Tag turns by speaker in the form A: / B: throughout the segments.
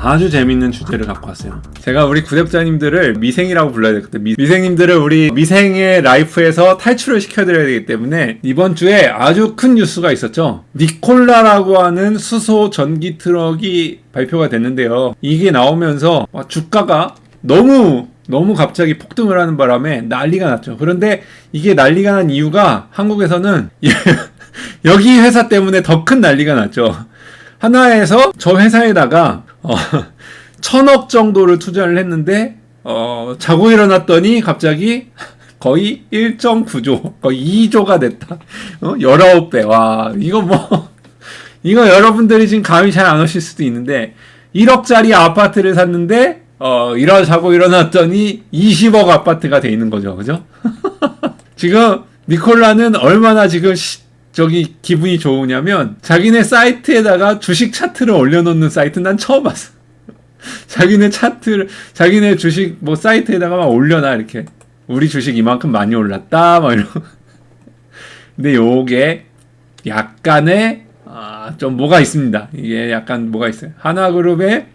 A: 아주 재밌는 주제를 갖고 왔어요. 제가 우리 구독자님들을 미생이라고 불러야 되거든요. 미생님들을 우리 미생의 라이프에서 탈출을 시켜드려야 되기 때문에 이번 주에 아주 큰 뉴스가 있었죠. 니콜라라고 하는 수소 전기 트럭이 발표가 됐는데요. 이게 나오면서 주가가 너무 갑자기 폭등을 하는 바람에 난리가 났죠. 그런데 이게 난리가 난 이유가 한국에서는 여기 회사 때문에 더 큰 난리가 났죠. 하나에서 저 회사에다가 1,000억 정도를 투자를 했는데 자고 일어났더니 갑자기 거의 1.9조, 거의 2조가 됐다. 19배. 와, 이거 여러분들이 지금 감이 잘 안 오실 수도 있는데 1억짜리 아파트를 샀는데 자고 일어났더니 20억 아파트가 돼 있는 거죠. 그죠? 지금 니콜라는 얼마나 지금 기분이 좋으냐면 자기네 사이트에다가 주식 차트를 올려놓는 사이트 난 처음 봤어. 자기네 주식 사이트에다가 막 올려놔 이렇게. 우리 주식 이만큼 많이 올랐다 막 이러고. 근데 요게 약간의 좀 뭐가 있습니다. 이게 약간 뭐가 있어요. 하나그룹에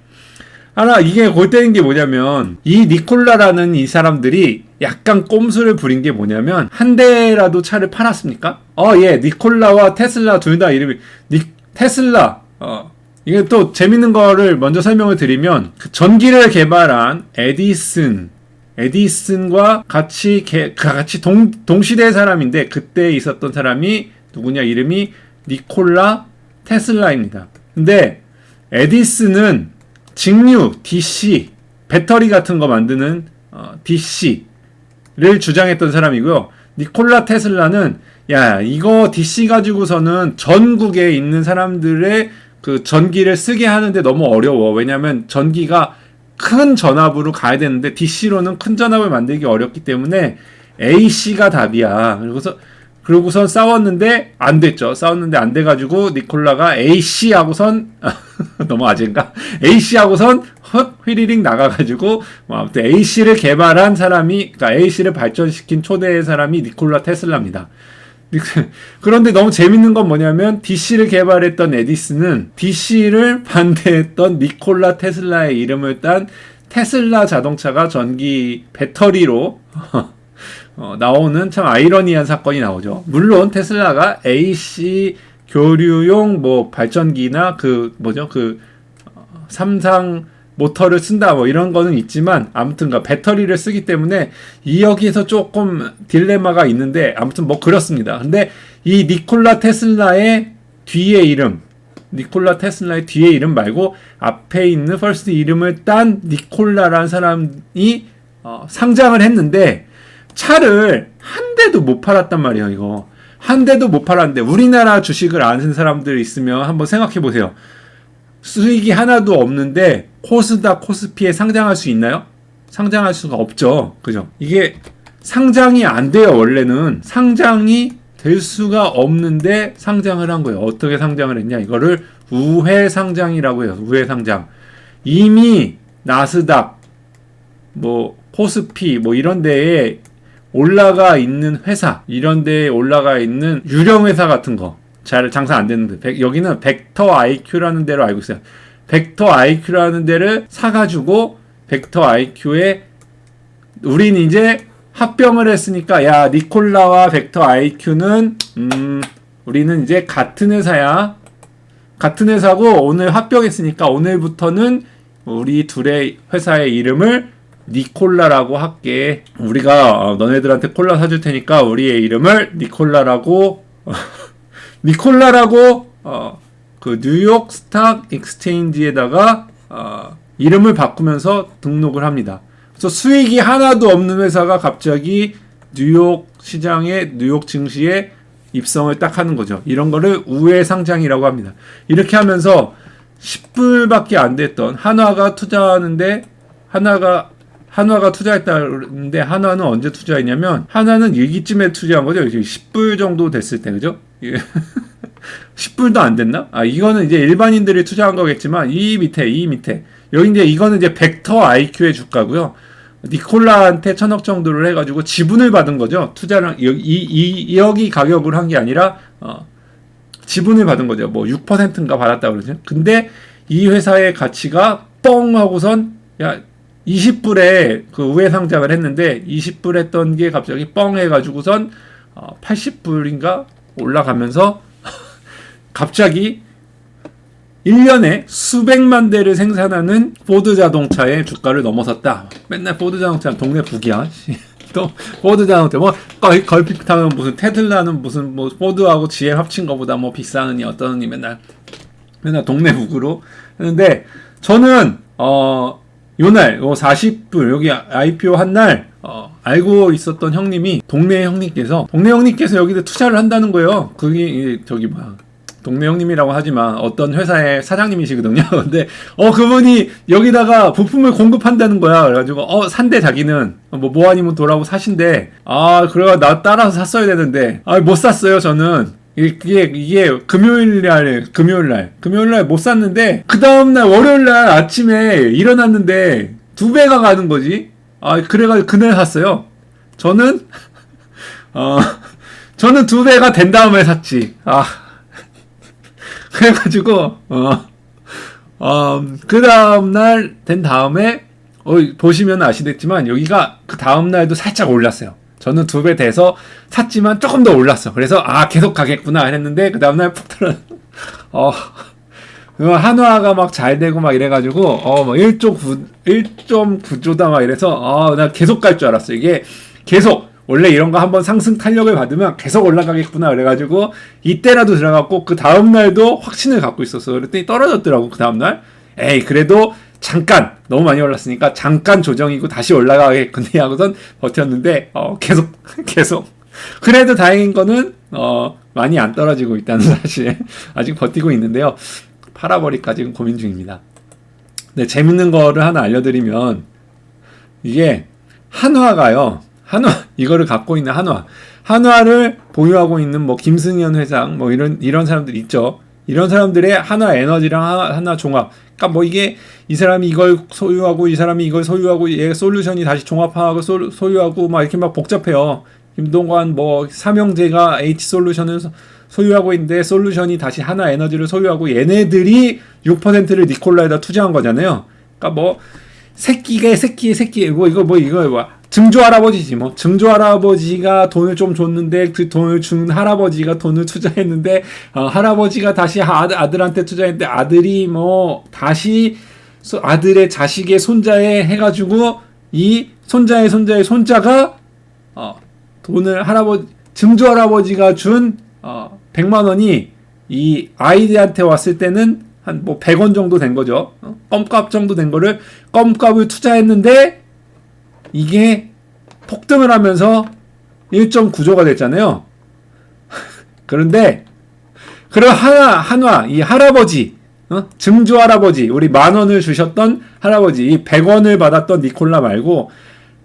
A: 이게 골때리는 게 뭐냐면 이 니콜라라는 이 사람들이 약간 꼼수를 부린 게 뭐냐면 한 대라도 차를 팔았습니까? 예, 니콜라와 테슬라 둘 다 이름이 테슬라. 이게 또 재밌는 거를 먼저 설명을 드리면 그 전기를 개발한 에디슨과 같이 동시대의 사람인데 그때 있었던 사람이 누구냐? 이름이 니콜라 테슬라입니다. 근데 에디슨은 직류, DC, 배터리 같은 거 만드는 DC를 주장했던 사람이고요. 니콜라 테슬라는 이거 DC 가지고서는 전국에 있는 사람들의 그 전기를 쓰게 하는데 너무 어려워. 왜냐면 전기가 큰 전압으로 가야 되는데 DC로는 큰 전압을 만들기 어렵기 때문에 AC가 답이야. 그러고선 싸웠는데 안 됐죠. 싸웠는데 안 돼가지고 니콜라가 AC하고선 너무 아재인가? AC하고선 휘리릭 나가가지고 아무튼 AC를 개발한 사람이, 그러니까 AC를 발전시킨 초대의 사람이 니콜라 테슬라입니다. 그런데 너무 재밌는 건 뭐냐면 DC를 개발했던 에디슨은 DC를 반대했던 니콜라 테슬라의 이름을 딴 테슬라 자동차가 전기 배터리로 나오는 참 아이러니한 사건이 나오죠. 물론 테슬라가 AC 교류용 발전기나 삼상 모터를 쓴다 이런 거는 있지만 아무튼 배터리를 쓰기 때문에 여기에서 조금 딜레마가 있는데 아무튼 그렇습니다. 근데 이 니콜라 테슬라의 뒤에 이름 말고 앞에 있는 퍼스트 이름을 딴 니콜라라는 사람이 상장을 했는데 차를 한 대도 못 팔았단 말이에요. 이거 한 대도 못 팔았는데 우리나라 주식을 아는 사람들 있으면 한번 생각해 보세요. 수익이 하나도 없는데 코스닥 코스피에 상장할 수 있나요? 상장할 수가 없죠. 그죠? 이게 상장이 안 돼요. 원래는 상장이 될 수가 없는데 상장을 한 거예요. 어떻게 상장을 했냐? 이거를 우회 상장이라고 해요. 우회 상장. 이미 나스닥 코스피 이런 데에 올라가 있는 회사, 이런 데에 올라가 있는 유령 회사 같은 거 잘 장사 안 되는데 여기는 벡터 IQ라는 데로 알고 있어요. 벡터 IQ라는 데를 사가지고 벡터 IQ에 우린 이제 합병을 했으니까 니콜라와 벡터 IQ는 우리는 이제 같은 회사야. 같은 회사고 오늘 합병했으니까 오늘부터는 우리 둘의 회사의 이름을 니콜라라고 할게. 우리가 너네들한테 콜라 사줄 테니까 우리의 이름을 니콜라라고 그 뉴욕 스탁 익스체인지에다가 이름을 바꾸면서 등록을 합니다. 그래서 수익이 하나도 없는 회사가 갑자기 뉴욕 시장에 뉴욕 증시에 입성을 딱 하는 거죠. 이런 거를 우회 상장이라고 합니다. 이렇게 하면서 10불밖에 안 됐던 한화가 투자하는데 한화가 투자했다는데 한화는 언제 투자했냐면 한화는 여기쯤에 투자한 거죠. 10불 정도 됐을 때, 그죠? 10불도 안 됐나? 이거는 이제 일반인들이 투자한 거겠지만 이 밑에 여기 이거는 이제 벡터 IQ의 주가고요. 니콜라한테 1,000억 정도를 해가지고 지분을 받은 거죠. 투자랑 여기 가격으로 한 게 아니라 지분을 받은 거죠. 6%인가 받았다 그러죠. 근데 이 회사의 가치가 뻥 하고선 야 20불에 그 우회 상장을 했는데 20불 했던 게 갑자기 뻥 해가지고선 80불인가 올라가면서 갑자기 1년에 수백만 대를 생산하는 포드 자동차의 주가를 넘어섰다. 맨날 포드 자동차는 동네 북이야. 또 포드 자동차 뭐 걸픽하면 무슨 테슬라는 무슨 뭐 포드하고 GM 합친 거보다 뭐 비싸느니 어떠느니 맨날 동네 북으로 했는데 저는 요날 40불 여기 IPO 한 날 알고 있었던 형님이 동네 형님께서 여기다 투자를 한다는 거예요. 그게 저기 뭐야 동네 형님이라고 하지만 어떤 회사의 사장님이시거든요. 근데 그분이 여기다가 부품을 공급한다는 거야. 그래가지고 산대 자기는 뭐 아니면 도라고 사신대. 그래가 나 따라서 샀어야 되는데 못 샀어요. 저는 이게 금요일날 못 샀는데 그 다음날 월요일날 아침에 일어났는데 2배가 가는 거지. 그래가지고 그날 샀어요. 저는 2배가 된 다음에 샀지. 그래가지고 그 다음날 된 다음에 보시면 아시겠지만 여기가 그 다음날도 살짝 올랐어요. 저는 2배 돼서 샀지만 조금 더 올랐어. 그래서 계속 가겠구나 했는데 그 다음날 푹 들어. 한화가 막 잘 되고 막 이래가지고 1.9조다 막 이래서 나 계속 갈 줄 알았어. 이게 계속 원래 이런 거 한번 상승 탄력을 받으면 계속 올라가겠구나 그래가지고 이때라도 들어갔고 그 다음날도 확신을 갖고 있었어. 그랬더니 떨어졌더라고. 그 다음날 그래도 잠깐 너무 많이 올랐으니까 잠깐 조정이고 다시 올라가겠구나 하고선 버텼는데 계속 그래도 다행인 거는 많이 안 떨어지고 있다는 사실. 아직 버티고 있는데요. 팔아버릴까 지금 고민 중입니다. 네, 재밌는 거를 하나 알려드리면 이게 한화가요. 이거를 갖고 있는 한화를 보유하고 있는 뭐 김승현 회장 뭐 이런 사람들 있죠. 이런 사람들의 한화 에너지랑 한화 종합. 그러니까 뭐 이게 이 사람이 이걸 소유하고 이 사람이 이걸 소유하고 얘 솔루션이 다시 종합하고 소유하고 막 이렇게 막 복잡해요. 김동관 뭐 삼형제가 H 솔루션을 소유하고 있는데 솔루션이 다시 한화 에너지를 소유하고 얘네들이 6%를 니콜라에다 투자한 거잖아요. 그러니까 뭐 새끼 이거 증조 할아버지지 뭐. 증조 할아버지가 돈을 좀 줬는데 그 돈을 준 할아버지가 돈을 투자했는데 할아버지가 다시 아들한테 투자했는데 아들이 뭐 다시 아들의 자식의 손자에 해가지고 이 손자의 손자가 돈을 증조 할아버지가 준 100만 원이 이 아이들한테 왔을 때는 한 뭐 100원 정도 된 거죠. 껌값 정도 된 거를 껌값을 투자했는데 이게 폭등을 하면서 1.9조가 됐잖아요. 그런데 그럼 한화 이 할아버지 증조 할아버지 우리 10,000원을 주셨던 할아버지 이 100원을 받았던 니콜라 말고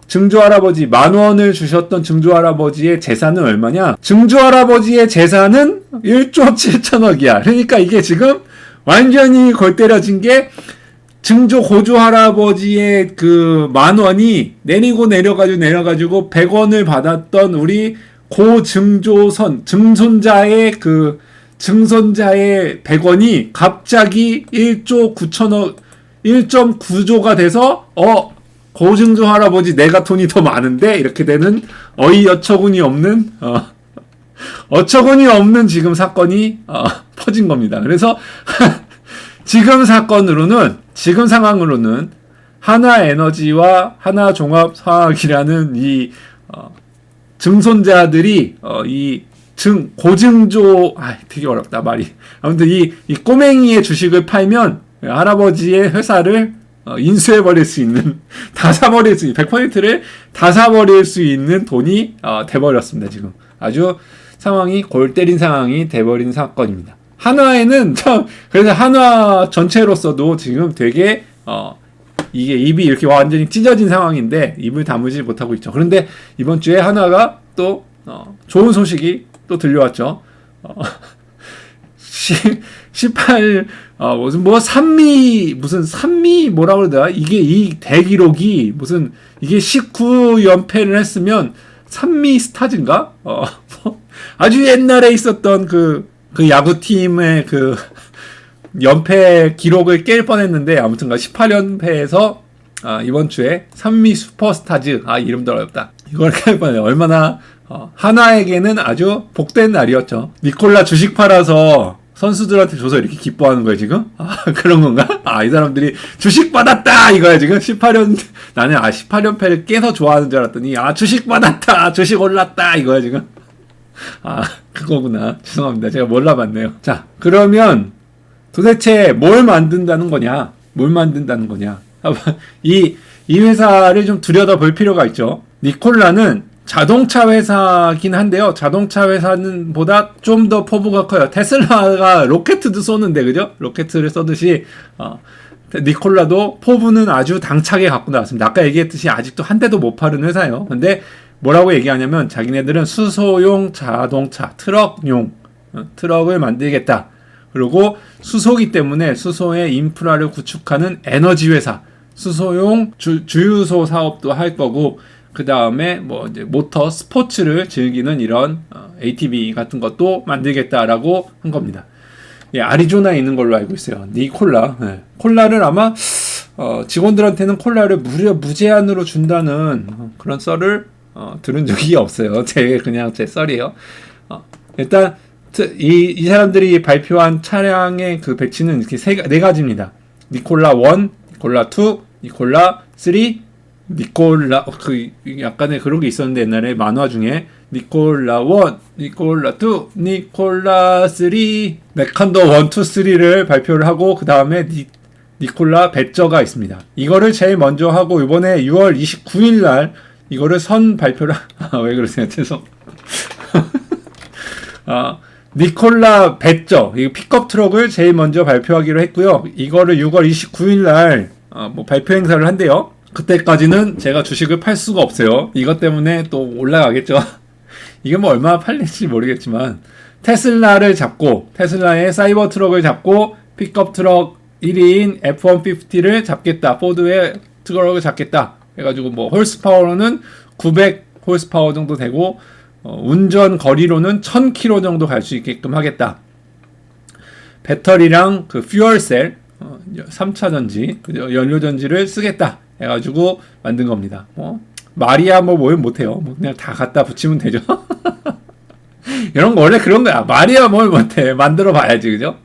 A: 증조 할아버지 10,000원을 주셨던 증조 할아버지의 재산은 얼마냐? 증조 할아버지의 재산은 1조 7천억이야. 그러니까 이게 지금 완전히 골 때려진 게 증조 고조 할아버지의 그 10,000원이 내려가지고 100원을 받았던 우리 증손자의 100원이 갑자기 1조 9천억 1.9조가 돼서 고증조 할아버지 내가 돈이 더 많은데 이렇게 되는 어처구니 없는 지금 사건이 퍼진 겁니다. 그래서 지금 상황으로는 한화에너지와 한화종합화학이라는 이 증손자들이 고증조 되게 어렵다 말이. 아무튼 이 꼬맹이의 주식을 팔면 할아버지의 회사를 인수해버릴 수 있는, 다 사버릴 수 있는, 100%를 다 사버릴 수 있는 돈이 돼버렸습니다. 지금 아주 상황이 골 때린 상황이 돼버린 사건입니다. 한화에는 그래서 한화 전체로서도 지금 되게 이게 입이 이렇게 완전히 찢어진 상황인데 입을 다물지 못하고 있죠. 그런데 이번 주에 한화가 또 좋은 소식이 또 들려왔죠. 18 산미 뭐라 그러더라? 이게 이 대기록이 무슨 이게 19연패를 했으면 산미 스타즈인가? 아주 옛날에 있었던 그 야구팀의 연패 기록을 깰 뻔했는데 아무튼가 18연패에서 이번 주에 산미 슈퍼스타즈 이름도 어렵다. 이걸 깰 뻔해요. 얼마나 하나에게는 아주 복된 날이었죠. 니콜라 주식 팔아서 선수들한테 줘서 이렇게 기뻐하는 거예요 지금? 그런 건가? 이 사람들이 주식 받았다 이거야 지금? 18연 나는 18연패를 깨서 좋아하는 줄 알았더니 주식 받았다 주식 올랐다 이거야 지금? 그거구나. 죄송합니다. 제가 몰라봤네요. 자, 그러면 도대체 뭘 만든다는 거냐? 이 회사를 좀 들여다볼 필요가 있죠. 니콜라는 자동차 회사긴 한데요. 자동차 회사는 보다 좀 더 포부가 커요. 테슬라가 로켓도 쏘는데, 그죠? 로켓을 쏘듯이, 니콜라도 포부는 아주 당차게 갖고 나왔습니다. 아까 얘기했듯이 아직도 한 대도 못 파는 회사예요. 근데 뭐라고 얘기하냐면 자기네들은 수소용 자동차, 트럭용, 트럭을 만들겠다. 그리고 수소기 때문에 수소의 인프라를 구축하는 에너지 회사, 수소용 주유소 사업도 할 거고, 그 다음에 뭐 이제 모터 스포츠를 즐기는 이런 ATV 같은 것도 만들겠다라고 한 겁니다. 예, 아리조나에 있는 걸로 알고 있어요. 니콜라. 콜라를 아마 직원들한테는 콜라를 무제한으로 준다는 그런 썰을 들은 적이 없어요. 제 썰이에요. 일단 이 사람들이 발표한 차량의 그 배치는 이렇게 네 가지입니다. 니콜라 1, 니콜라 2, 니콜라 3, 니콜라 약간의 그런 게 있었는데 옛날에 만화 중에 니콜라 1, 니콜라 2, 니콜라 3 메칸더 1, 2, 3를 발표를 하고 그 다음에 니콜라 배저가 있습니다. 이거를 제일 먼저 하고 이번에 6월 29일 날 이거를 선 발표를 왜 그러세요? 죄송. 니콜라 배저 이 픽업 트럭을 제일 먼저 발표하기로 했고요. 이거를 6월 29일 날 발표 행사를 한대요. 그때까지는 제가 주식을 팔 수가 없어요. 이것 때문에 또 올라가겠죠. 이게 뭐 얼마나 팔릴지 모르겠지만 테슬라를 잡고 테슬라의 사이버 트럭을 잡고 픽업 트럭 1위인 F-150를 잡겠다. 포드의 트럭을 잡겠다. 해가지고 뭐 홀스파워로는 900 홀스파워 정도 되고 운전 거리로는 1000km 정도 갈 수 있게끔 하겠다. 배터리랑 그 퓨얼셀 3차 전지 연료 전지를 쓰겠다. 해가지고 만든 겁니다. 말이야 뭐 못해요. 그냥 다 갖다 붙이면 되죠. 이런 거 원래 그런 거야. 말이야 뭘 못해. 만들어 봐야지, 그죠?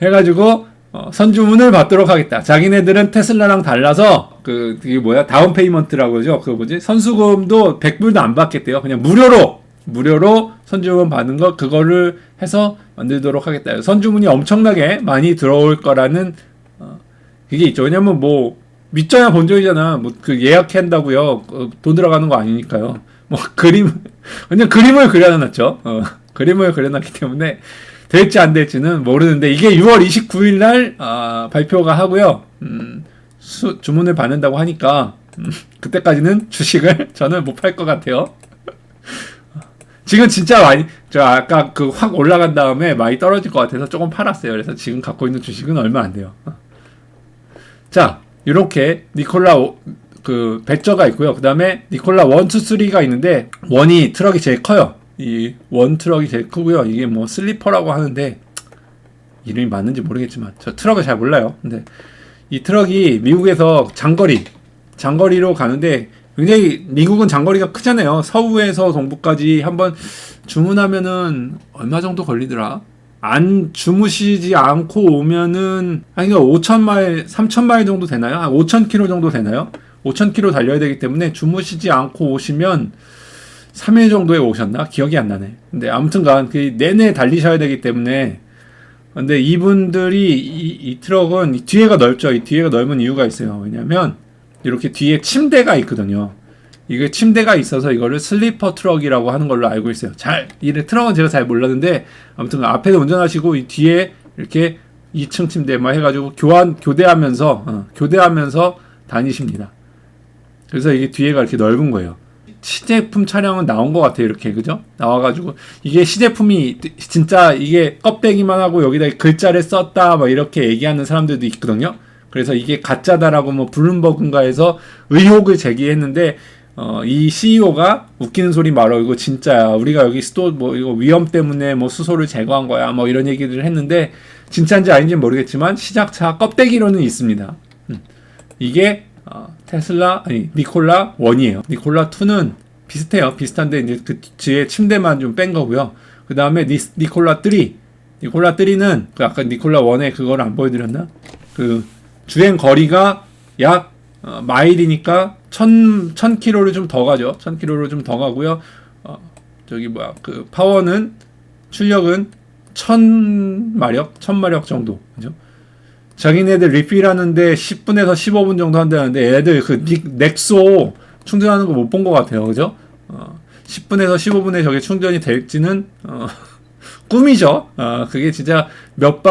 A: 해가지고 선주문을 받도록 하겠다. 자기네들은 테슬라랑 달라서 그게 뭐야? 다운 페이먼트라고 그러죠. 그거 뭐지? 선수금도 100불도 안 받겠대요. 그냥 무료로 선주문 받는 거 그거를 해서 만들도록 하겠다. 선주문이 엄청나게 많이 들어올 거라는 그게 있죠. 왜냐면 뭐 믿져야 본전이잖아. 그 예약한다고요. 돈 들어가는 거 아니니까요. 그냥 그림을 그려놨죠. 그림을 그려놨기 때문에 될지 안 될지는 모르는데 이게 6월 29일 날 발표가 하고요. 주문을 받는다고 하니까 그때까지는 주식을 저는 못 팔 것 같아요. 지금 진짜 많이 아까 확 올라간 다음에 많이 떨어질 것 같아서 조금 팔았어요. 그래서 지금 갖고 있는 주식은 얼마 안 돼요. 자, 이렇게 니콜라 배저가 있고요. 그 다음에 니콜라 1, 2, 3가 있는데 1이 트럭이 제일 커요. 이 1 트럭이 제일 크고요. 이게 뭐 슬리퍼라고 하는데 이름이 맞는지 모르겠지만 저 트럭을 잘 몰라요. 근데 이 트럭이 미국에서 장거리로 가는데 굉장히 미국은 장거리가 크잖아요. 서부에서 동부까지 한번 주문하면은 얼마 정도 걸리더라? 안 주무시지 않고 오면은 5,000마일, 3,000마일 정도 되나요? 5,000km 정도 되나요? 5,000km 달려야 되기 때문에 주무시지 않고 오시면 3일 정도에 오셨나? 기억이 안 나네. 근데 아무튼간 내내 달리셔야 되기 때문에 근데 이분들이 이 트럭은 뒤에가 넓죠. 이 뒤에가 넓은 이유가 있어요. 왜냐면 이렇게 뒤에 침대가 있거든요. 이게 침대가 있어서 이거를 슬리퍼 트럭이라고 하는 걸로 알고 있어요. 이 트럭은 제가 잘 몰랐는데 아무튼 앞에서 운전하시고 이 뒤에 이렇게 2층 침대 해가지고 교대하면서 다니십니다. 그래서 이게 뒤에가 이렇게 넓은 거예요. 시제품 차량은 나온 것 같아요. 이렇게 그죠? 나와가지고 이게 시제품이 진짜 이게 껍데기만 하고 여기다 글자를 썼다 이렇게 얘기하는 사람들도 있거든요. 그래서 이게 가짜다라고 블룸버그인가에서 의혹을 제기했는데 이 CEO가 웃기는 소리 말어. 이거 진짜야. 우리가 여기 뭐 이거 위험 때문에 뭐 수소를 제거한 거야. 뭐 이런 얘기를 했는데 진짜인지 아닌지 모르겠지만 시작차 껍데기로는 있습니다. 이게 테슬라 아니 니콜라 1이에요. 니콜라 2는 비슷해요. 비슷한데 이제 그 뒤에 침대만 좀 뺀 거고요. 그 다음에 니콜라 3. 니콜라 3는 그 아까 니콜라 1에 그걸 안 보여드렸나? 그 주행 거리가 약 마일이니까 1000km를 좀 더 가죠. 1000km를 좀 더 가고요. 저기 뭐야 그 파워는 출력은 1000마력 정도. 그죠? 자기네들 리필하는데 10분에서 15분 정도 한다는데 애들 그 넥소 충전하는 거 못 본 것 같아요. 그죠? 10분에서 15분에 저게 충전이 될지는 꿈이죠. 그게 진짜 몇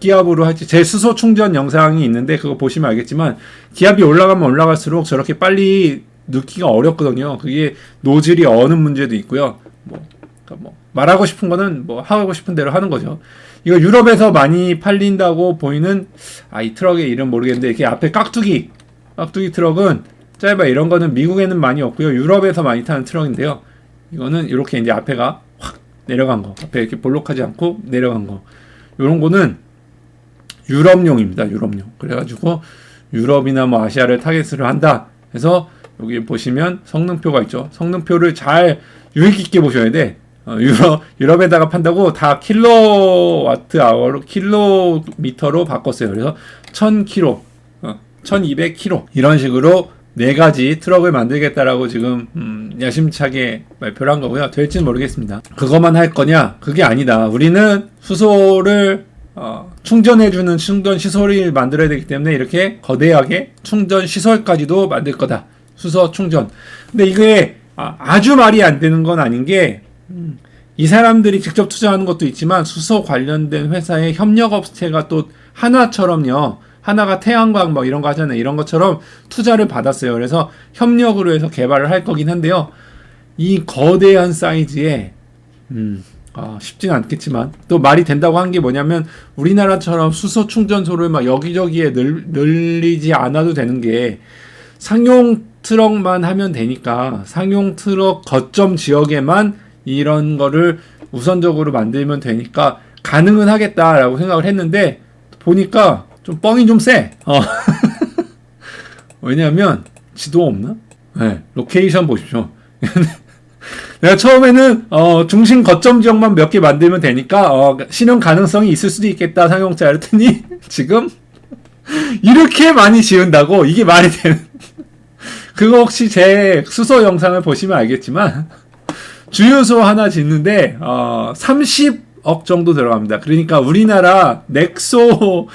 A: 기압으로 할지 제 수소 충전 영상이 있는데 그거 보시면 알겠지만 기압이 올라가면 올라갈수록 저렇게 빨리 넣기가 어렵거든요. 그게 노즐이 어는 문제도 있고요. 그러니까 말하고 싶은 거는 하고 싶은 대로 하는 거죠. 이거 유럽에서 많이 팔린다고 보이는 이 트럭의 이름 모르겠는데 이렇게 앞에 깍두기 트럭은 짧아. 이런 거는 미국에는 많이 없고요. 유럽에서 많이 타는 트럭인데요. 이거는 이렇게 이제 앞에가 확 내려간 거, 앞에 이렇게 볼록하지 않고 내려간 거, 이런 거는 유럽용입니다. 유럽용. 그래가지고 유럽이나 뭐 아시아를 타겟으로 한다. 그래서 여기 보시면 성능표가 있죠. 성능표를 잘 유익 있게 보셔야 돼. 유럽에다가 판다고 다 킬로와트 아워로 킬로미터로 바꿨어요. 그래서 1000km, 1200km 이런 식으로 4가지 트럭을 만들겠다라고 지금 야심차게 발표를 한 거고요. 될지는 모르겠습니다. 그것만 할 거냐? 그게 아니다. 우리는 수소를 충전해주는 충전 시설을 만들어야 되기 때문에 이렇게 거대하게 충전 시설까지도 만들 거다. 수소 충전. 근데 이게 아주 말이 안 되는 건 아닌 게 이 사람들이 직접 투자하는 것도 있지만 수소 관련된 회사의 협력업체가 또 하나처럼요. 하나가 태양광 뭐 이런 거 하잖아요. 이런 것처럼 투자를 받았어요. 그래서 협력으로 해서 개발을 할 거긴 한데요. 이 거대한 사이즈에 쉽진 않겠지만 또 말이 된다고 한 게 뭐냐면 우리나라처럼 수소 충전소를 막 여기저기에 늘리지 않아도 되는 게 상용 트럭만 하면 되니까 상용 트럭 거점 지역에만 이런 거를 우선적으로 만들면 되니까 가능은 하겠다라고 생각을 했는데 보니까 좀 뻥이 좀 세. 왜냐하면 지도 없나? 네, 로케이션 보십시오. 내가 처음에는 중심 거점 지역만 몇 개 만들면 되니까 실현 가능성이 있을 수도 있겠다 상용차 이랬더니 지금 이렇게 많이 지은다고 이게 말이 되는? 그거 혹시 제 수소 영상을 보시면 알겠지만 주유소 하나 짓는데 30억 정도 들어갑니다. 그러니까 우리나라 넥소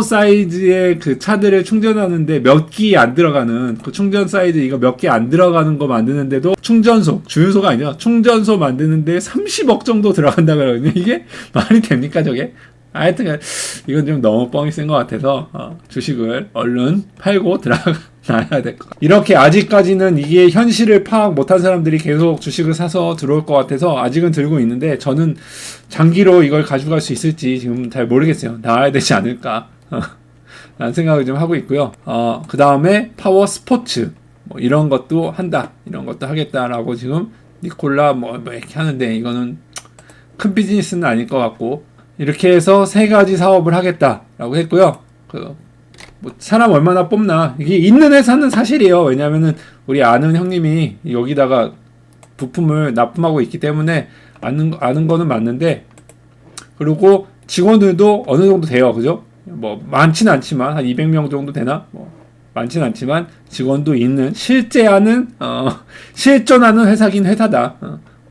A: 사이즈의 그 차들을 충전하는데 몇 기 안 들어가는 그 충전 사이즈 이거 몇 개 안 들어가는 거 만드는데도 주유소가 아니라 충전소 만드는데 30억 정도 들어간다 그러거든요. 이게 말이 됩니까 저게? 하여튼 이건 좀 너무 뻥이 센 것 같아서 주식을 얼른 팔고 들어가야 될 것 같아요. 이렇게 아직까지는 이게 현실을 파악 못한 사람들이 계속 주식을 사서 들어올 것 같아서 아직은 들고 있는데 저는 장기로 이걸 가져갈 수 있을지 지금 잘 모르겠어요. 나와야 되지 않을까 라는 생각을 좀 하고 있고요. 그 다음에 파워 스포츠 뭐 이런 것도 한다, 이런 것도 하겠다라고 지금 니콜라 뭐 이렇게 하는데 이거는 큰 비즈니스는 아닐 것 같고 이렇게 해서 3가지 사업을 하겠다라고 했고요. 뭐 사람 얼마나 뽑나 이게 있는 회사는 사실이에요. 왜냐하면은 우리 아는 형님이 여기다가 부품을 납품하고 있기 때문에 아는 거는 맞는데 그리고 직원들도 어느 정도 돼요. 그죠? 뭐 많지는 않지만 한 200명 정도 되나? 뭐 많지는 않지만 직원도 있는 실제하는 실존하는 회사긴 회사다.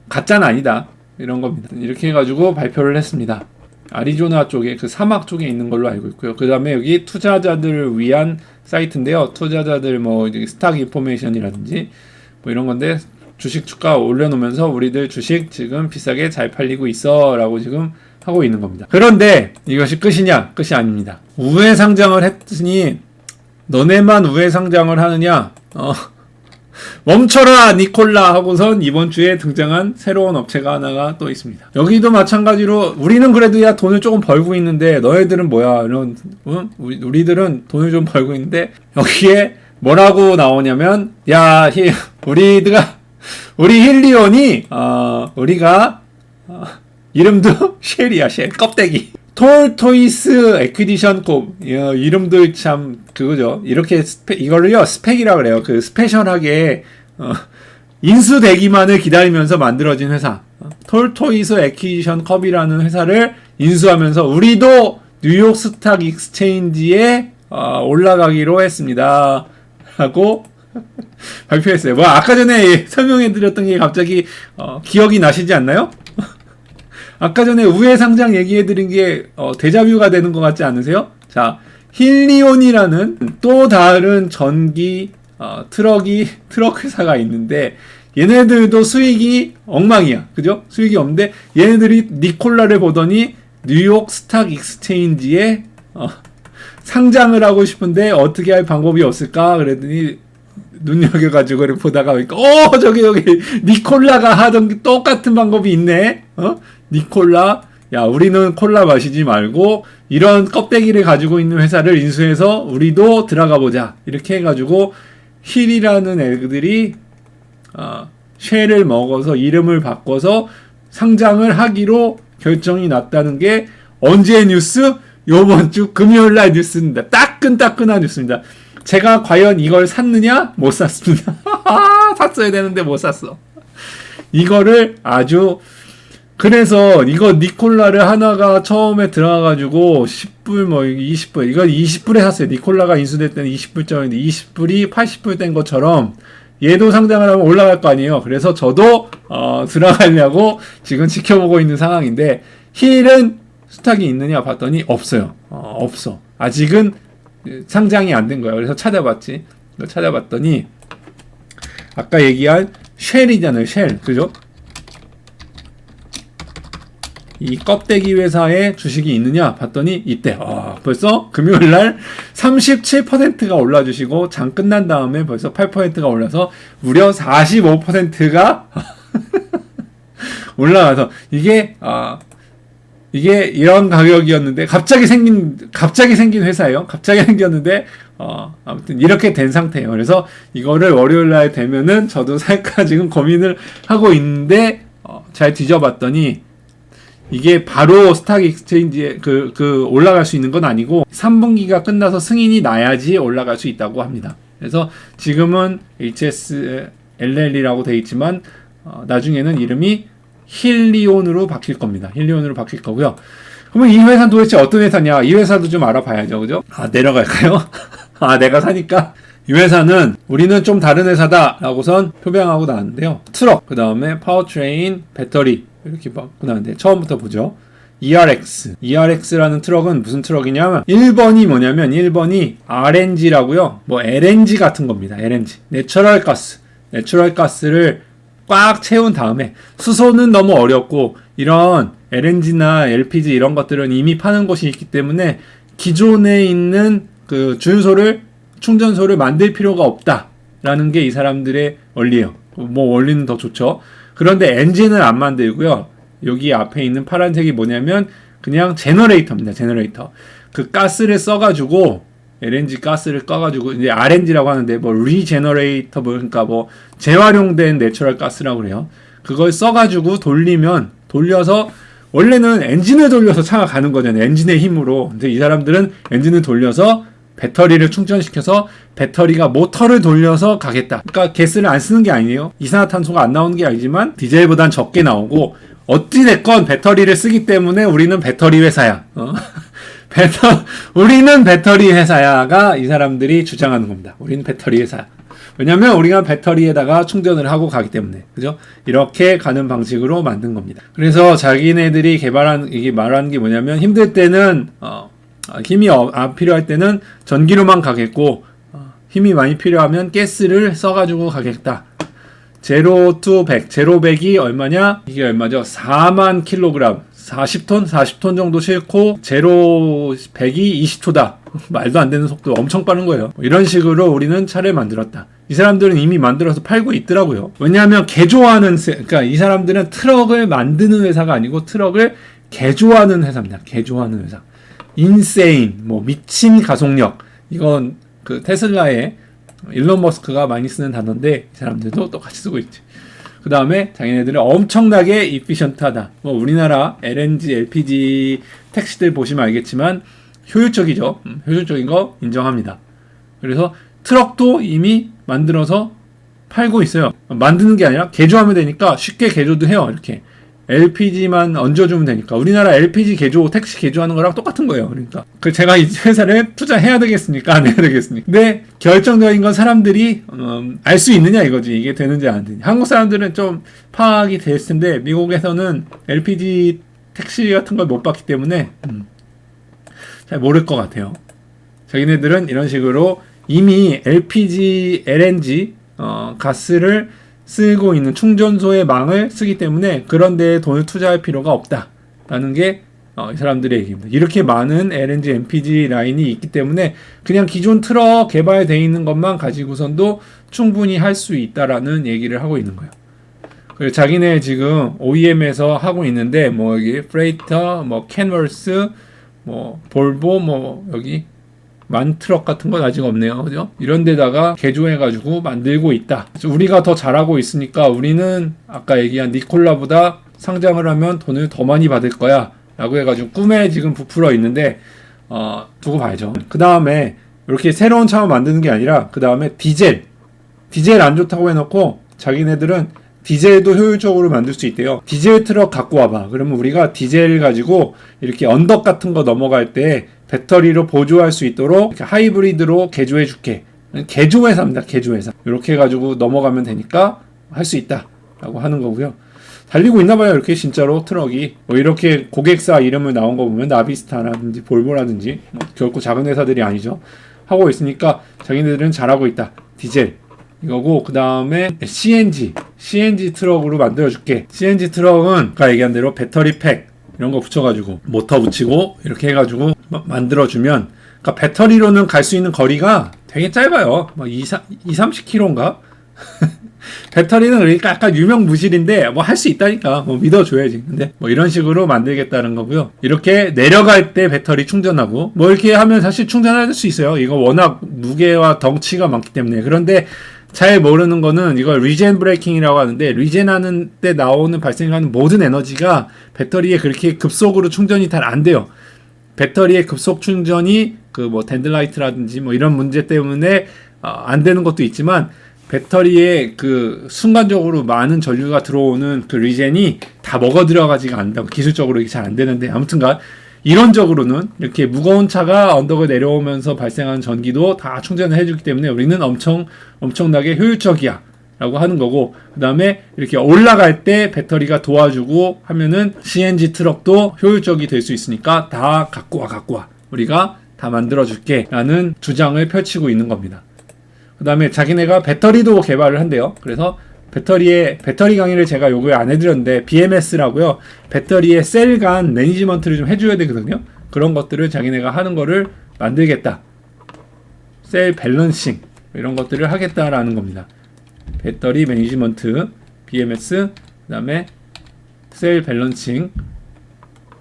A: 가짜는 아니다. 이런 겁니다. 이렇게 해가지고 발표를 했습니다. 아리조나 쪽에 그 사막 쪽에 있는 걸로 알고 있고요. 그 다음에 여기 투자자들을 위한 사이트인데요. 투자자들 뭐 스탁 인포메이션이라든지 뭐 이런 건데 주식 주가 올려놓으면서 우리들 주식 지금 비싸게 잘 팔리고 있어 라고 지금 하고 있는 겁니다. 그런데 이것이 끝이냐? 끝이 아닙니다. 우회 상장을 했으니 너네만 우회 상장을 하느냐? 멈춰라 니콜라 하고선 이번 주에 등장한 새로운 업체가 하나가 또 있습니다. 여기도 마찬가지로 우리는 그래도 야 돈을 조금 벌고 있는데 너희들은 뭐야 이런 우리들은 돈을 좀 벌고 있는데 여기에 뭐라고 나오냐면, 야, 우리 힐리온이, 우리가, 이름도 쉘이야, 쉘. 껍데기. 톨토이스 에퀴디션 콥. 이름도 참, 그거죠. 이렇게, 이거를요, 스펙이라고 그래요. 그 스페셜하게, 인수되기만을 기다리면서 만들어진 회사. 톨토이스 에퀴디션 컵이라는 회사를 인수하면서 우리도 뉴욕 스탁 익스체인지에 올라가기로 했습니다. 라고 발표했어요. 뭐 아까 전에 설명해드렸던 게 갑자기 기억이 나시지 않나요? 아까 전에 우회 상장 얘기해드린 게 데자뷰가 되는 것 같지 않으세요? 자, 힐리온이라는 또 다른 전기 트럭 회사가 있는데 얘네들도 수익이 엉망이야. 그죠? 수익이 없는데 얘네들이 니콜라를 보더니 뉴욕 스탁 익스체인지에 상장을 하고 싶은데 어떻게 할 방법이 없을까? 그랬더니 눈여겨가지고 보다가 보니까 저기 니콜라가 하던 똑같은 방법이 있네. 니콜라, 야, 우리는 콜라 마시지 말고 이런 껍데기를 가지고 있는 회사를 인수해서 우리도 들어가 보자. 이렇게 해가지고 힐이라는 애들이 쉘을 먹어서 이름을 바꿔서 상장을 하기로 결정이 났다는 게 언제의 뉴스? 요번 주 금요일날 뉴스입니다. 따끈따끈한 뉴스입니다. 제가 과연 이걸 샀느냐? 못 샀습니다. 샀어야 되는데 못 샀어. 이거를 그래서 이거 니콜라를 하나가 처음에 들어가가지고 10불 20불 이건 20불에 샀어요. 니콜라가 인수될 때는 20불짜리인데 20불이 80불 된 것처럼 얘도 상장을 하면 올라갈 거 아니에요. 그래서 저도 들어가려고 지금 지켜보고 있는 상황인데 힐은 스탁이 있느냐 봤더니 없어요. 없어. 아직은 상장이 안 된 거야. 그래서 찾아봤더니 아까 얘기한 쉘이잖아요. 쉘. 그죠? 이 껍데기 회사에 주식이 있느냐 봤더니 있대. 벌써 금요일날 37%가 올라주시고 장 끝난 다음에 벌써 8%가 올라서 무려 45%가 올라가서 이게 이런 가격이었는데 갑자기 생긴 회사예요. 갑자기 생겼는데 아무튼 이렇게 된 상태예요. 그래서 이거를 월요일날 되면은 저도 살까 지금 고민을 하고 있는데 잘 뒤져봤더니 이게 바로 스탁 익스체인지에 올라갈 수 있는 건 아니고 3분기가 끝나서 승인이 나야지 올라갈 수 있다고 합니다. 그래서 지금은 HSLL이라고 되어 있지만 나중에는 이름이 힐리온으로 바뀔 겁니다. 힐리온으로 바뀔 거고요. 그러면 이 회사는 도대체 어떤 회사냐? 이 회사도 좀 알아봐야죠. 그죠? 내려갈까요? 내가 사니까 이 회사는 우리는 좀 다른 회사다라고선 표방하고 나왔는데요. 트럭, 그 다음에 파워트레인, 배터리 이렇게 받고 나왔는데 처음부터 보죠. ERX라는 트럭은 무슨 트럭이냐면 1번이 뭐냐면 1번이 RNG라고요. 뭐 LNG 같은 겁니다. LNG. 내추럴 가스를 꽉 채운 다음에 수소는 너무 어렵고 이런 LNG나 LPG 이런 것들은 이미 파는 곳이 있기 때문에 기존에 있는 그 충전소를 만들 필요가 없다라는 게 이 사람들의 원리예요. 뭐 원리는 더 좋죠. 그런데 엔진을 안 만들고요. 여기 앞에 있는 파란색이 뭐냐면 그냥 제너레이터입니다. 제너레이터. 그 가스를 써가지고 LNG 가스를 꺼가지고 이제 RNG라고 하는데 뭐 리제너레이터 그러니까 뭐 재활용된 내추럴 가스라고 그래요. 그걸 써가지고 돌려서 원래는 엔진을 돌려서 차가 가는 거잖아요. 엔진의 힘으로. 근데 이 사람들은 엔진을 돌려서 배터리를 충전시켜서 배터리가 모터를 돌려서 가겠다. 그러니까 가스를 안 쓰는 게 아니에요. 이산화탄소가 안 나오는 게 아니지만 디젤보단 적게 나오고 어찌됐건 배터리를 쓰기 때문에 우리는 배터리 회사야. 우리는 배터리 회사야가 이 사람들이 주장하는 겁니다. 우리는 배터리 회사야. 왜냐면 우리가 배터리에다가 충전을 하고 가기 때문에. 그죠? 이렇게 가는 방식으로 만든 겁니다. 그래서 자기네들이 말하는 게 뭐냐면 힘들 때는 힘이 필요할 때는 전기로만 가겠고 힘이 많이 필요하면 가스를 써가지고 가겠다. 제로 투 100, 제로 100이 얼마냐? 이게 얼마죠? 4만 킬로그램, 40톤 정도 싣고 제로 100이 20초다. 말도 안 되는 속도 엄청 빠른 거예요. 이런 식으로 우리는 차를 만들었다. 이 사람들은 이미 만들어서 팔고 있더라고요. 왜냐하면 그러니까 이 사람들은 트럭을 만드는 회사가 아니고 트럭을 개조하는 회사입니다. 개조하는 회사. 인세인, 미친 가속력. 이건 그 테슬라의 일론 머스크가 많이 쓰는 단어인데 이 사람들도 똑같이 쓰고 있지. 그 다음에 자기네들은 엄청나게 이피션트하다. 뭐 우리나라 LNG, LPG 택시들 보시면 알겠지만 효율적이죠. 효율적인 거 인정합니다. 그래서 트럭도 이미 만들어서 팔고 있어요. 만드는 게 아니라 개조하면 되니까 쉽게 개조도 해요. 이렇게 LPG만 얹어주면 되니까. 우리나라 LPG 개조, 택시 개조하는 거랑 똑같은 거예요. 그러니까 제가 이 회사를 투자해야 되겠습니까? 안 해야 되겠습니까? 근데 결정적인 건 사람들이 알 수 있느냐 이거지. 이게 되는지 안 되는지. 한국 사람들은 좀 파악이 됐을 텐데 미국에서는 LPG 택시 같은 걸 못 봤기 때문에 잘 모를 것 같아요. 자기네들은 이런 식으로 이미 LPG, LNG 가스를 쓰고 있는 충전소의 망을 쓰기 때문에 그런 데에 돈을 투자할 필요가 없다라는 게 이 사람들의 얘기입니다. 이렇게 많은 LNG, LPG 라인이 있기 때문에 그냥 기존 트럭 개발되어 있는 것만 가지고선도 충분히 할 수 있다라는 얘기를 하고 있는 거예요. 그리고 자기네 지금 OEM에서 하고 있는데 뭐 여기 프레이터, 뭐 캔버스, 뭐 볼보, 뭐 여기 만트럭 같은 건 아직 없네요. 그죠? 이런 데다가 개조해가지고 만들고 있다. 우리가 더 잘하고 있으니까 우리는 아까 얘기한 니콜라보다 상장을 하면 돈을 더 많이 받을 거야. 라고 해가지고 꿈에 지금 부풀어 있는데, 두고 봐야죠. 그 다음에 이렇게 새로운 차만 만드는 게 아니라, 그 다음에 디젤 안 좋다고 해놓고 자기네들은 디젤도 효율적으로 만들 수 있대요. 디젤 트럭 갖고 와봐. 그러면 우리가 디젤 가지고 이렇게 언덕 같은 거 넘어갈 때 배터리로 보조할 수 있도록 하이브리드로 개조해 줄게. 개조회사입니다. 개조회사. 이렇게 해가지고 넘어가면 되니까 할 수 있다 라고 하는 거고요. 달리고 있나봐요. 이렇게 진짜로 트럭이 뭐 이렇게 고객사 이름을 나온 거 보면 나비스타라든지 볼보라든지 결코 작은 회사들이 아니죠. 하고 있으니까 자기네들은 잘하고 있다. 디젤 이거고, 그 다음에 CNG 트럭으로 만들어줄게. CNG 트럭은 아까 얘기한 대로 배터리 팩 이런 거 붙여가지고 모터 붙이고 이렇게 해가지고 만들어주면, 그러니까 배터리로는 갈 수 있는 거리가 되게 짧아요. 뭐 30km인가? 배터리는 그러니까 약간 유명무실인데 뭐 할 수 있다니까 뭐 믿어줘야지. 근데 뭐 이런 식으로 만들겠다는 거고요. 이렇게 내려갈 때 배터리 충전하고 뭐 이렇게 하면 사실 충전할 수 있어요. 이거 워낙 무게와 덩치가 많기 때문에. 그런데 잘 모르는 거는 이걸 리젠 브레이킹이라고 하는데, 리젠하는 때 나오는 발생하는 모든 에너지가 배터리에 그렇게 급속으로 충전이 잘 안 돼요. 배터리의 급속 충전이 그 뭐 덴들라이트라든지 뭐 이런 문제 때문에 안 되는 것도 있지만, 배터리에 그 순간적으로 많은 전류가 들어오는 그 리젠이 다 먹어 들어가지가 않는다고, 기술적으로 이게 잘 안 되는데, 아무튼간 이론적으로는 이렇게 무거운 차가 언덕을 내려오면서 발생하는 전기도 다 충전을 해주기 때문에 우리는 엄청나게 효율적이야 라고 하는 거고, 그 다음에 이렇게 올라갈 때 배터리가 도와주고 하면은 CNG 트럭도 효율적이 될 수 있으니까 다 갖고 와 우리가 다 만들어줄게 라는 주장을 펼치고 있는 겁니다. 그 다음에 자기네가 배터리도 개발을 한대요. 그래서 배터리 강의를 제가 요거에 안 해드렸는데, BMS라고요. 배터리의 셀 간 매니지먼트를 좀 해줘야 되거든요. 그런 것들을 자기네가 하는 거를 만들겠다. 셀 밸런싱 이런 것들을 하겠다라는 겁니다. 배터리 매니지먼트, BMS, 그 다음에 셀 밸런싱,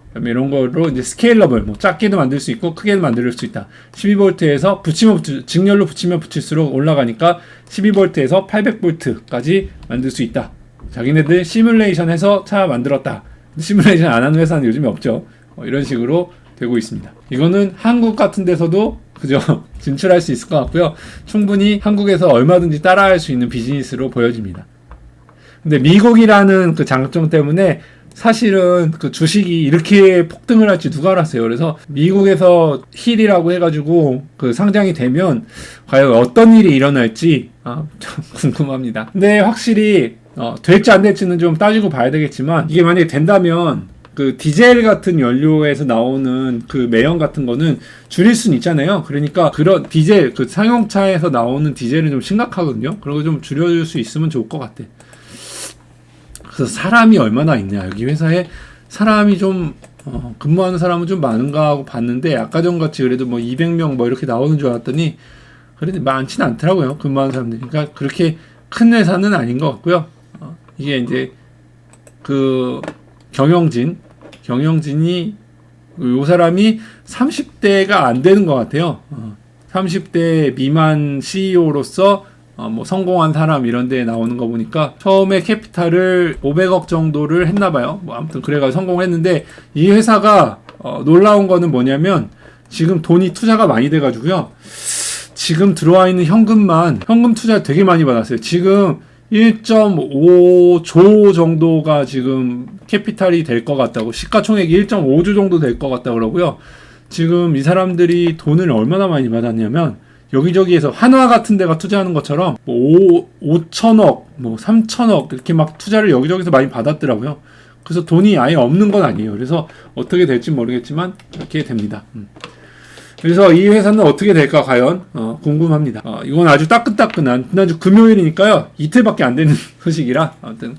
A: 그다음에 이런 거로 이제 스케일러블, 뭐 작게도 만들 수 있고 크게도 만들 수 있다. 12V에서 직렬로 붙이면 붙일수록 올라가니까 12V에서 800V까지 만들 수 있다. 자기네들 시뮬레이션해서 차 만들었다. 시뮬레이션 안 하는 회사는 요즘에 없죠. 이런 식으로 되고 있습니다. 이거는 한국 같은 데서도 그죠? 진출할 수 있을 것 같고요. 충분히 한국에서 얼마든지 따라할 수 있는 비즈니스로 보여집니다. 근데 미국이라는 그 장점 때문에 사실은 그 주식이 이렇게 폭등을 할지 누가 알았어요. 그래서 미국에서 힐이라고 해가지고 그 상장이 되면 과연 어떤 일이 일어날지 좀 궁금합니다. 근데 확실히 될지 안 될지는 좀 따지고 봐야 되겠지만, 이게 만약에 된다면 그 디젤 같은 연료에서 나오는 그 매연 같은 거는 줄일 수는 있잖아요. 그러니까 그런 디젤, 그 상용차에서 나오는 디젤은 좀 심각하거든요. 그런 거 좀 줄여줄 수 있으면 좋을 것 같아. 그래서 사람이 얼마나 있냐, 여기 회사에 사람이 좀 근무하는 사람은 좀 많은가 하고 봤는데, 아까 전같이 그래도 뭐 200명 뭐 이렇게 나오는 줄 알았더니 그래도 많지는 않더라고요, 근무하는 사람들이. 그러니까 그렇게 큰 회사는 아닌 것 같고요. 이게 이제 그 경영진이 요 사람이 30대가 안 되는 것 같아요. 30대 미만 CEO로서 뭐 성공한 사람 이런 데 나오는 거 보니까 처음에 캐피탈을 500억 정도를 했나 봐요. 뭐 아무튼 그래가지고 성공했는데 이 회사가 놀라운 거는 뭐냐면 지금 돈이 투자가 많이 돼가지고요. 지금 들어와 있는 현금 투자 되게 많이 받았어요. 지금 1.5조 정도가 지금 캐피탈이 될 것 같다고, 시가총액이 1.5조 정도 될 것 같다고 그러고요. 지금 이 사람들이 돈을 얼마나 많이 받았냐면 여기저기에서 한화 같은 데가 투자하는 것처럼 뭐 5천억, 뭐 3천억 이렇게 막 투자를 여기저기서 많이 받았더라고요. 그래서 돈이 아예 없는 건 아니에요. 그래서 어떻게 될지 모르겠지만 그렇게 됩니다. 그래서 이 회사는 어떻게 될까 과연 궁금합니다. 이건 아주 따끈따끈한, 지난주 금요일이니까요. 이틀밖에 안 되는 소식이라 아무튼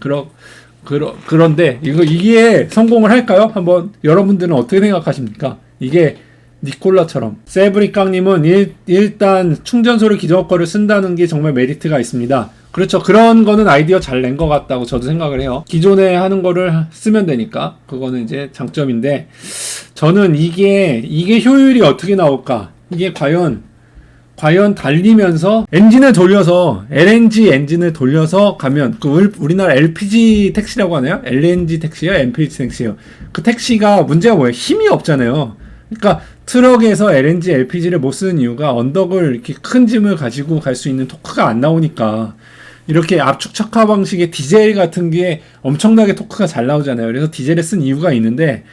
A: 그런데 이게 성공을 할까요? 한번 여러분들은 어떻게 생각하십니까? 이게 니콜라처럼. 세브리깡님은 일단 충전소를 기존 거를 쓴다는 게 정말 메리트가 있습니다. 그렇죠. 그런 거는 아이디어 잘 낸 것 같다고 저도 생각을 해요. 기존에 하는 거를 쓰면 되니까 그거는 이제 장점인데, 저는 이게 효율이 어떻게 나올까? 이게 과연 달리면서 엔진을 돌려서 LNG 엔진을 돌려서 가면 우리나라 LPG 택시라고 하나요? LNG 택시요? LPG 택시요? 그 택시가 문제가 뭐예요? 힘이 없잖아요. 그러니까 트럭에서 LNG, LPG를 못 쓰는 이유가 언덕을 이렇게 큰 짐을 가지고 갈 수 있는 토크가 안 나오니까. 이렇게 압축 척화 방식의 디젤 같은 게 엄청나게 토크가 잘 나오잖아요. 그래서 디젤을 쓴 이유가 있는데,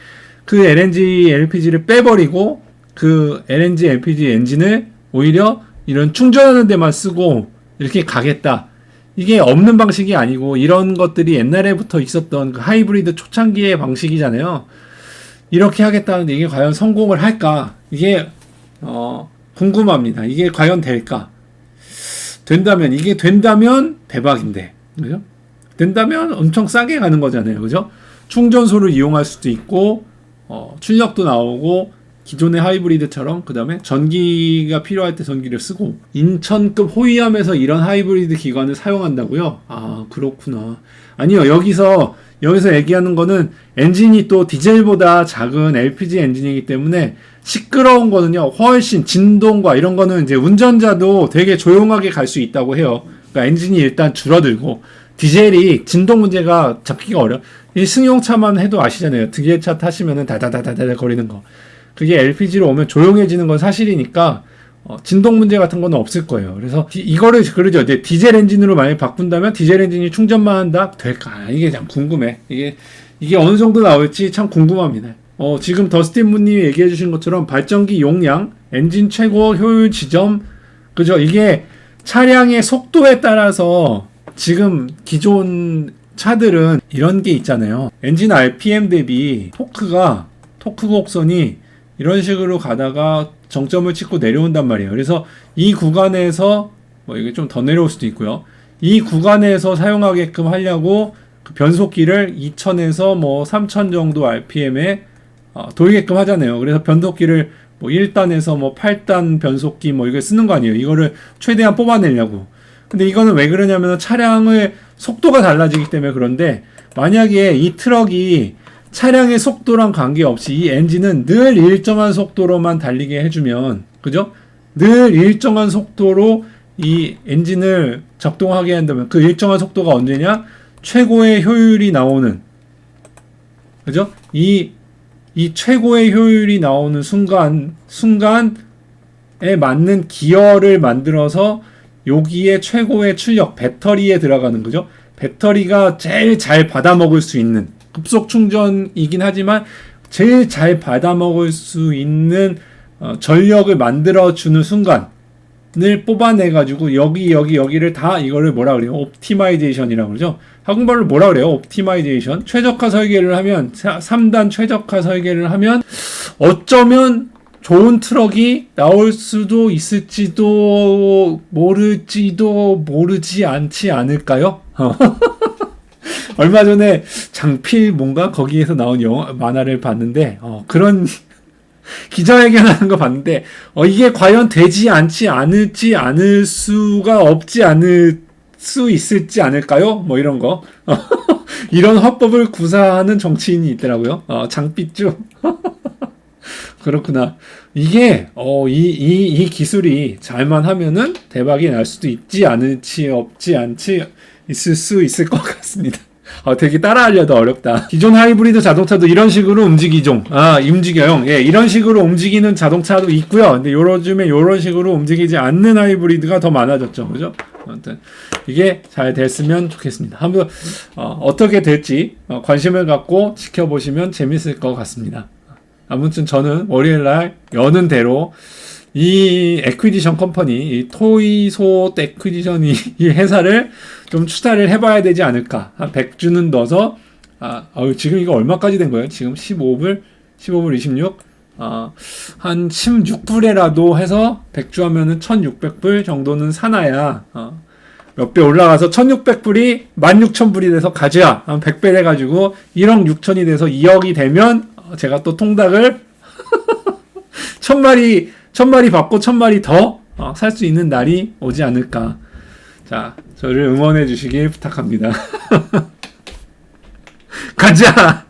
A: 그 LNG, LPG를 빼버리고 그 LNG, LPG 엔진을 오히려 이런 충전하는 데만 쓰고 이렇게 가겠다. 이게 없는 방식이 아니고 이런 것들이 옛날에부터 있었던 그 하이브리드 초창기의 방식이잖아요. 이렇게 하겠다는데 이게 과연 성공을 할까? 이게 궁금합니다. 이게 과연 될까? 이게 된다면 대박인데, 그죠? 된다면 엄청 싸게 가는 거잖아요, 그죠? 충전소를 이용할 수도 있고, 출력도 나오고, 기존의 하이브리드처럼, 그 다음에 전기가 필요할 때 전기를 쓰고, 인천급 호위함에서 이런 하이브리드 기관을 사용한다고요? 아, 그렇구나. 아니요, 여기서 얘기하는 거는 엔진이 또 디젤보다 작은 LPG 엔진이기 때문에 시끄러운 거는요, 훨씬 진동과 이런 거는 이제 운전자도 되게 조용하게 갈 수 있다고 해요. 그러니까 엔진이 일단 줄어들고, 디젤이 진동 문제가 잡기가 어려워. 이 승용차만 해도 아시잖아요. 디젤차 타시면은 다다다다다 거리는 거. 그게 LPG로 오면 조용해지는 건 사실이니까, 진동 문제 같은 거는 없을 거예요. 그래서 이거를 그러죠. 이제 디젤 엔진으로 만약에 바꾼다면 디젤 엔진이 충전만 한다? 될까? 이게 참 궁금해. 이게 어느 정도 나올지 참 궁금합니다. 지금 더스틴 문님이 얘기해 주신 것처럼 발전기 용량, 엔진 최고 효율 지점, 그죠? 이게 차량의 속도에 따라서 지금 기존 차들은 이런 게 있잖아요. 엔진 RPM 대비 토크 곡선이 이런 식으로 가다가 정점을 찍고 내려온단 말이에요. 그래서 이 구간에서 이게 좀 더 내려올 수도 있고요. 이 구간에서 사용하게끔 하려고 그 변속기를 2000에서 3000 정도 RPM에 돌게끔 하잖아요. 그래서 변속기를 1단에서 8단 변속기 이걸 쓰는 거 아니에요. 이거를 최대한 뽑아내려고. 근데 이거는 왜 그러냐면 차량의 속도가 달라지기 때문에 그런데, 만약에 이 트럭이 차량의 속도랑 관계없이 이 엔진은 늘 일정한 속도로만 달리게 해주면, 그죠? 늘 일정한 속도로 이 엔진을 작동하게 한다면 그 일정한 속도가 언제냐? 최고의 효율이 나오는, 그죠? 이 최고의 효율이 나오는 순간에 맞는 기어를 만들어서 여기에 최고의 출력, 배터리에 들어가는 거죠. 배터리가 제일 잘 받아먹을 수 있는, 급속 충전이긴 하지만 제일 잘 받아먹을 수 있는 전력을 만들어주는 순간을 뽑아내가지고 여기를 다 이거를 뭐라 그래요? 옵티마이제이션이라고 그러죠. 한국말로 뭐라 그래요? 옵티마이제이션. 최적화 설계를 하면, 3단 최적화 설계를 하면 어쩌면 좋은 트럭이 나올 수도 있을지도 모르지 않지 않을까요? 얼마 전에 장필 거기에서 나온 만화를 봤는데, 그런 기자회견하는 거 봤는데, 이게 과연 되지 않을 수가 없지 않을 수 있을지 않을까요? 이런 거. 이런 화법을 구사하는 정치인이 있더라고요. 장삐쭈. 그렇구나. 이게 이 기술이 잘만 하면은 대박이 날 수도 있지 않을지 없지 않지 있을 수 있을 것 같습니다. 되게 따라하려도 어렵다. 기존 하이브리드 자동차도 이런 식으로 움직여요. 예, 이런 식으로 움직이는 자동차도 있고요. 근데 요즘에 이런 식으로 움직이지 않는 하이브리드가 더 많아졌죠. 그죠? 아무튼 이게 잘 됐으면 좋겠습니다. 한번 어떻게 될지 관심을 갖고 지켜보시면 재밌을 것 같습니다. 아무튼 저는 월요일날 여는 대로 이 에퀴지션 컴퍼니, 이 토이소 에퀴지션이 이 회사를 좀 투자를 해봐야 되지 않을까. 한 100주는 넣어서, 지금 이거 얼마까지 된 거예요? 지금 15불 26? 한 16불에라도 해서 100주 하면은 1600불 정도는 사놔야, 몇 배 올라가서 1600불이 16,000불이 돼서 가져야 한 100배 돼가지고 1억 6천이 돼서 2억이 되면 제가 또 통닭을 1000마리 받고 1000마리 더 살 수 있는 날이 오지 않을까. 자, 저를 응원해 주시길 부탁합니다. 가자!